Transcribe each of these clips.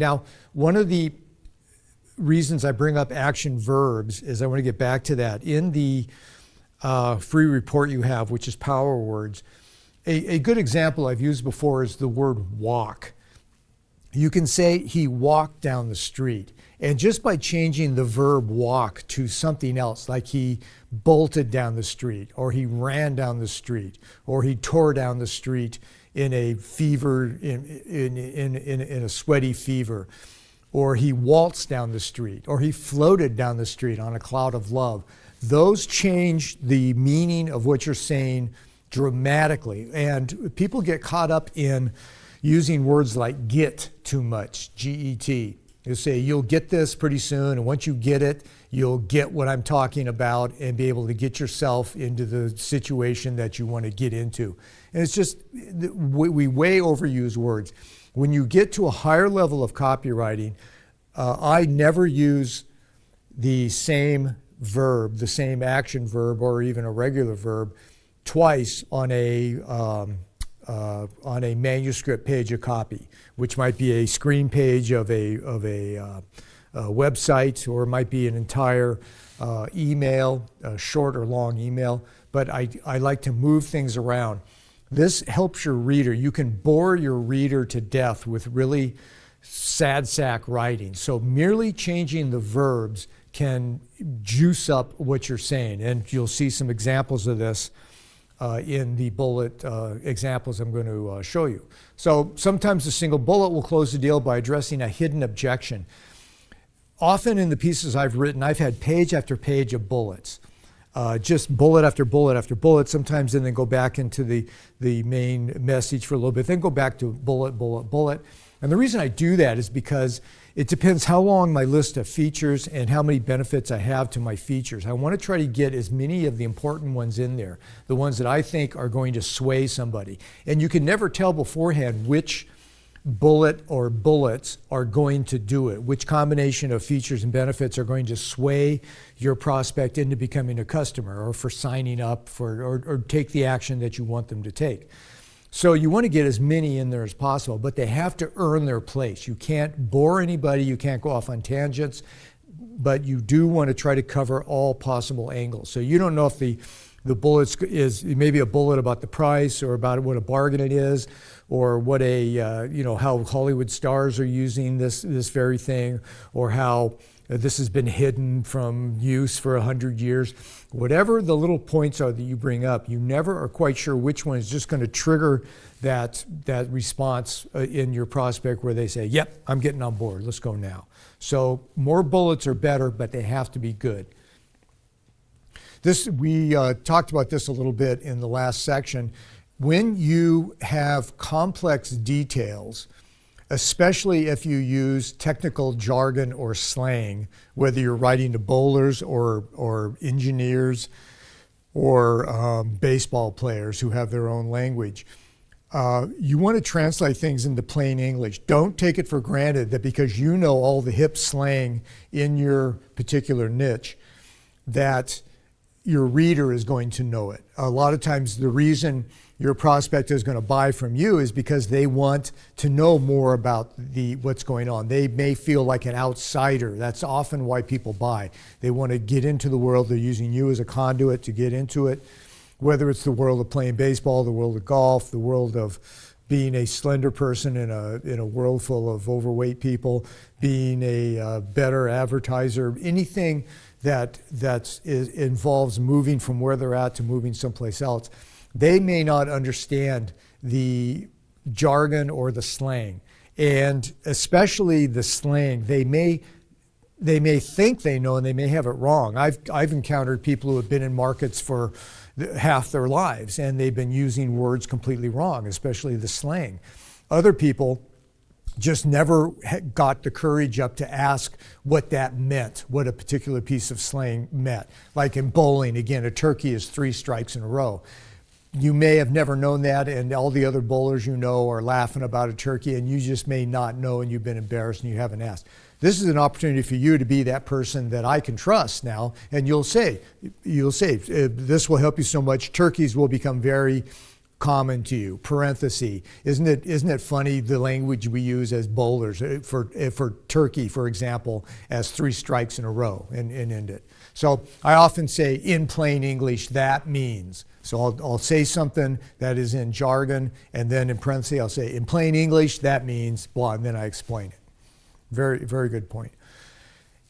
Now, one of the reasons I bring up action verbs is I want to get back to that. In the free report you have, which is Power Words, a good example I've used before is the word walk. You can say he walked down the street. And just by changing the verb walk to something else, like he bolted down the street, or he ran down the street, or he tore down the street in a fever, in a sweaty fever, or he waltzed down the street, or he floated down the street on a cloud of love. Those change the meaning of what you're saying dramatically. And people get caught up in using words like get too much, G-E-T. You'll say, you'll get this pretty soon, and once you get it, you'll get what I'm talking about and be able to get yourself into the situation that you want to get into. And it's just, we way overuse words. When you get to a higher level of copywriting, I never use the same verb, the same action verb, or even a regular verb twice on a manuscript page of copy, which might be a screen page of a website, or it might be an entire email, a short or long email. But I like to move things around. This helps your reader. You can bore your reader to death with really sad sack writing. So merely changing the verbs can juice up what you're saying. And you'll see some examples of this in the bullet examples I'm going to show you. So sometimes a single bullet will close the deal by addressing a hidden objection. Often in the pieces I've written, I've had page after page of bullets. Just bullet after bullet after bullet, sometimes then go back into the main message for a little bit, then go back to bullet, bullet, bullet. And the reason I do that is because it depends how long my list of features and how many benefits I have to my features. I want to try to get as many of the important ones in there, the ones that I think are going to sway somebody. And you can never tell beforehand which bullet or bullets are going to do it, which combination of features and benefits are going to sway your prospect into becoming a customer, or for signing up for, or take the action that you want them to take. So you want to get as many in there as possible, but they have to earn their place. You can't bore anybody, you can't go off on tangents, but you do want to try to cover all possible angles. So you don't know if the bullets is maybe a bullet about the price, or about what a bargain it is, or what how Hollywood stars are using this very thing, or how this has been hidden from use for 100 years. Whatever the little points are that you bring up, you never are quite sure which one is just going to trigger that response in your prospect where they say, yep, I'm getting on board, let's go now. So more bullets are better, but they have to be good. We talked about this a little bit in the last section. When you have complex details, especially if you use technical jargon or slang, whether you're writing to bowlers or engineers or baseball players who have their own language, you want to translate things into plain English. Don't take it for granted that because you know all the hip slang in your particular niche, that your reader is going to know it. A lot of times the reason your prospect is going to buy from you is because they want to know more about what's going on. They may feel like an outsider. That's often why people buy. They want to get into the world. They're using you as a conduit to get into it, whether it's the world of playing baseball, the world of golf, the world of being a slender person in a world full of overweight people, being a better advertiser, anything that involves moving from where they're at to moving someplace else. They may not understand the jargon or the slang, and especially the slang. They may think they know, and they may have it wrong. I've encountered people who have been in markets for half their lives, and they've been using words completely wrong, especially the slang. Other people just never got the courage up to ask what that meant, what a particular piece of slang meant. Like in bowling, again, a turkey is 3 strikes in a row. You may have never known that, and all the other bowlers you know are laughing about a turkey, and you just may not know, and you've been embarrassed and you haven't asked. This is an opportunity for you to be that person that I can trust now, and you'll say, this will help you so much. Turkeys will become very common to you? Parenthesis. Isn't it funny the language we use as bowlers for turkey, for example, as 3 strikes in a row and end it. So I often say in plain English, that means. So I'll say something that is in jargon, and then in parentheses I'll say in plain English that means blah, and then I explain it. Very, very good point.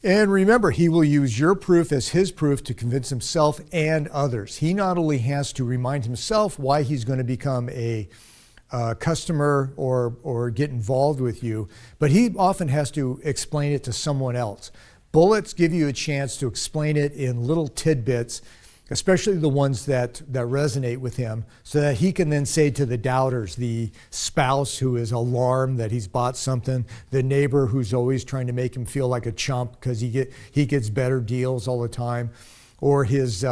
And remember, he will use your proof as his proof to convince himself and others. He not only has to remind himself why he's going to become a customer or get involved with you, but he often has to explain it to someone else. Bullets give you a chance to explain it in little tidbits, especially the ones that resonate with him, so that he can then say to the doubters, the spouse who is alarmed that he's bought something, the neighbor who's always trying to make him feel like a chump because he gets better deals all the time, or his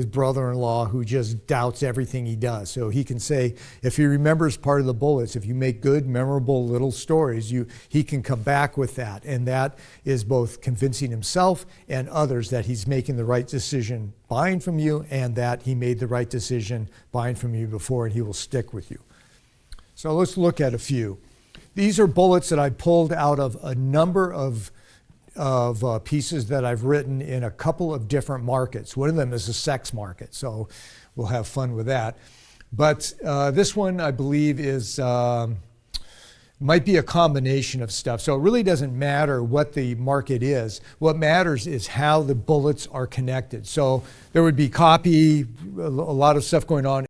brother-in-law who just doubts everything he does. So he can say, if he remembers part of the bullets, if you make good, memorable little stories, he can come back with that. And that is both convincing himself and others that he's making the right decision buying from you, and that he made the right decision buying from you before, and he will stick with you. So let's look at a few. These are bullets that I pulled out of a number of pieces that I've written in a couple of different markets. One of them is the sex market, so we'll have fun with that. But this one, I believe, might be a combination of stuff. So it really doesn't matter what the market is. What matters is how the bullets are connected. So there would be copy, a lot of stuff going on